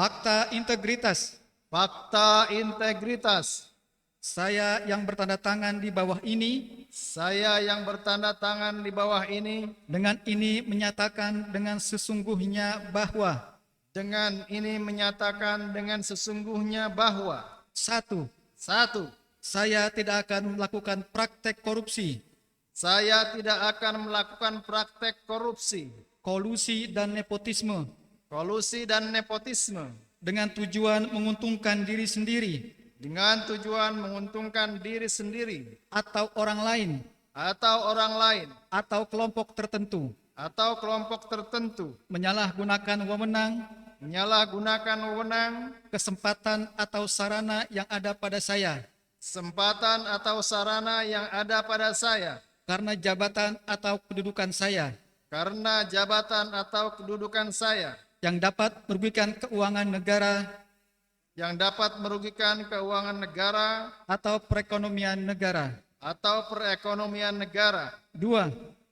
Fakta integritas. Fakta integritas. Saya yang bertanda tangan di bawah ini, Saya yang bertanda tangan di bawah ini, dengan ini menyatakan dengan sesungguhnya bahwa dengan ini menyatakan dengan sesungguhnya bahwa 1. 1. Saya tidak akan melakukan praktek korupsi, Saya tidak akan melakukan praktek korupsi, kolusi dan nepotisme kolusi dan nepotisme dengan tujuan menguntungkan diri sendiri dengan tujuan menguntungkan diri sendiri atau orang lain atau orang lain atau kelompok tertentu, atau kelompok tertentu, menyalahgunakan wewenang, menyalahgunakan wewenang, kesempatan atau sarana yang ada pada saya kesempatan atau sarana yang ada pada saya karena jabatan atau kedudukan saya karena jabatan atau kedudukan saya yang dapat merugikan keuangan negara yang dapat merugikan keuangan negara atau perekonomian negara. atau perekonomian negara. 2.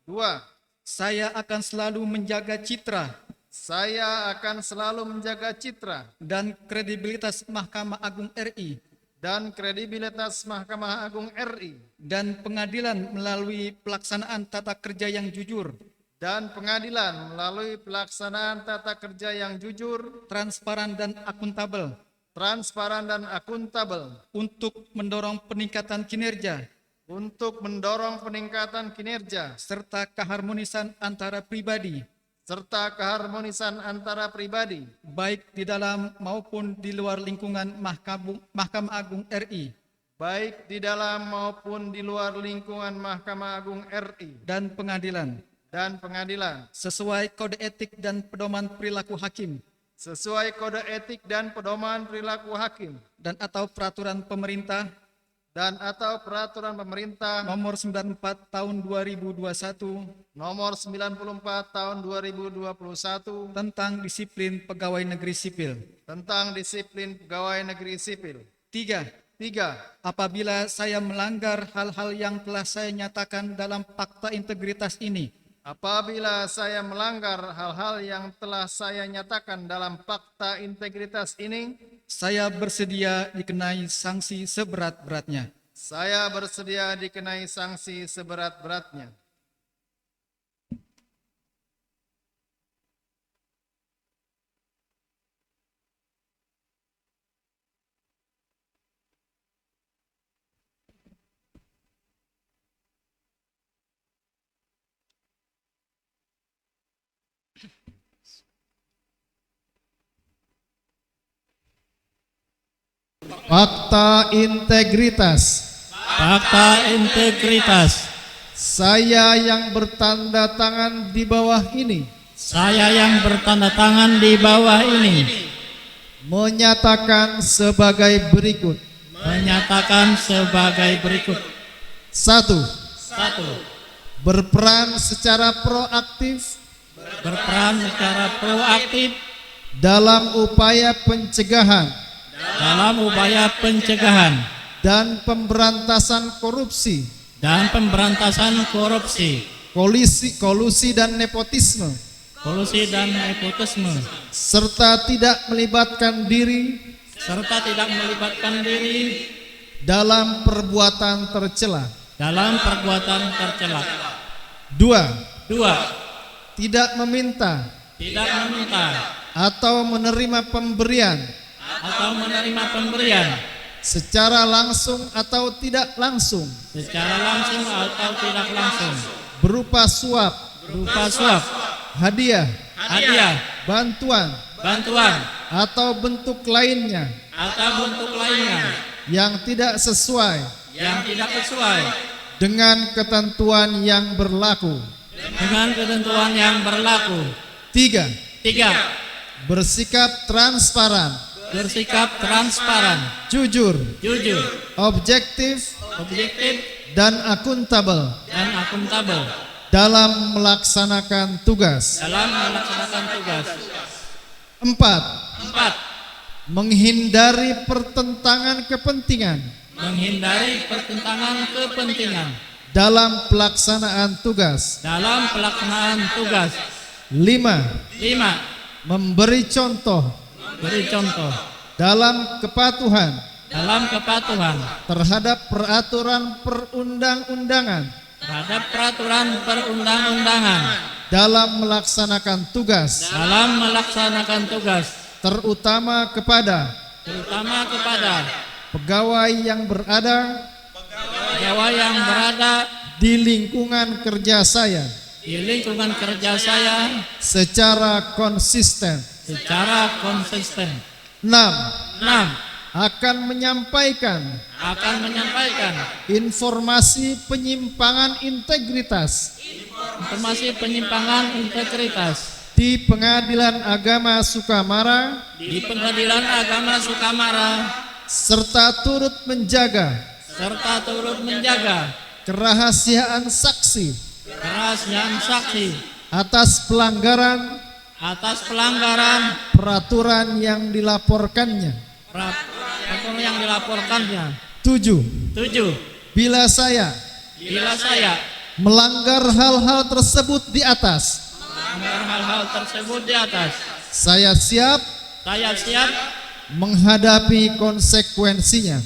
2. Saya akan selalu menjaga citra Saya akan selalu menjaga citra dan kredibilitas Mahkamah Agung RI dan kredibilitas Mahkamah Agung RI dan pengadilan melalui pelaksanaan tata kerja yang jujur, dan pengadilan melalui pelaksanaan tata kerja yang jujur, transparan dan akuntabel transparan dan akuntabel untuk mendorong peningkatan kinerja untuk mendorong peningkatan kinerja serta keharmonisan antara pribadi, serta keharmonisan antara pribadi, baik di dalam maupun di luar lingkungan Mahkamah Agung RI baik di dalam maupun di luar lingkungan Mahkamah Agung RI dan pengadilan, dan pengadilan, sesuai kode etik dan pedoman perilaku hakim sesuai kode etik dan pedoman perilaku hakim dan atau peraturan pemerintah dan atau peraturan pemerintah nomor 94 tahun 2021 nomor 94 tahun 2021 tentang disiplin pegawai negeri sipil. tentang disiplin pegawai negeri sipil. 3. 3. Apabila saya melanggar hal-hal yang telah saya nyatakan dalam fakta integritas ini, Apabila saya melanggar hal-hal yang telah saya nyatakan dalam fakta integritas ini, saya bersedia dikenai sanksi seberat-beratnya. saya bersedia dikenai sanksi seberat-beratnya. Fakta integritas. Fakta integritas. Saya yang bertanda tangan di bawah ini Saya yang bertanda tangan di bawah ini menyatakan sebagai berikut. menyatakan sebagai berikut. 1. 1. Berperan secara proaktif Berperan secara proaktif dalam upaya pencegahan dalam upaya pencegahan dan pemberantasan korupsi, dan pemberantasan korupsi, kolusi dan nepotisme, kolusi dan nepotisme, serta tidak melibatkan diri dalam perbuatan tercela. dalam perbuatan tercela. 2. 2. Tidak meminta Tidak meminta atau menerima pemberian atau menerima pemberian secara langsung atau tidak langsung secara langsung atau tidak langsung berupa suap, hadiah, bantuan, atau bentuk lainnya yang tidak sesuai dengan ketentuan yang berlaku. 3. 3. Bersikap transparan, jujur, objektif, dan akuntabel dalam melaksanakan tugas. 4. 4. Menghindari pertentangan kepentingan dalam pelaksanaan tugas. 5. 5. Memberi contoh beri contoh dalam kepatuhan dalam kepatuhan terhadap peraturan perundang-undangan terhadap peraturan perundang-undangan dalam melaksanakan tugas, terutama kepada pegawai yang berada di lingkungan kerja saya secara konsisten. 6. Akan menyampaikan informasi penyimpangan integritas di Pengadilan Agama Sukamara serta turut menjaga kerahasiaan saksi atas pelanggaran peraturan yang dilaporkannya. 7. Bila saya melanggar hal-hal tersebut di atas, saya siap menghadapi konsekuensinya.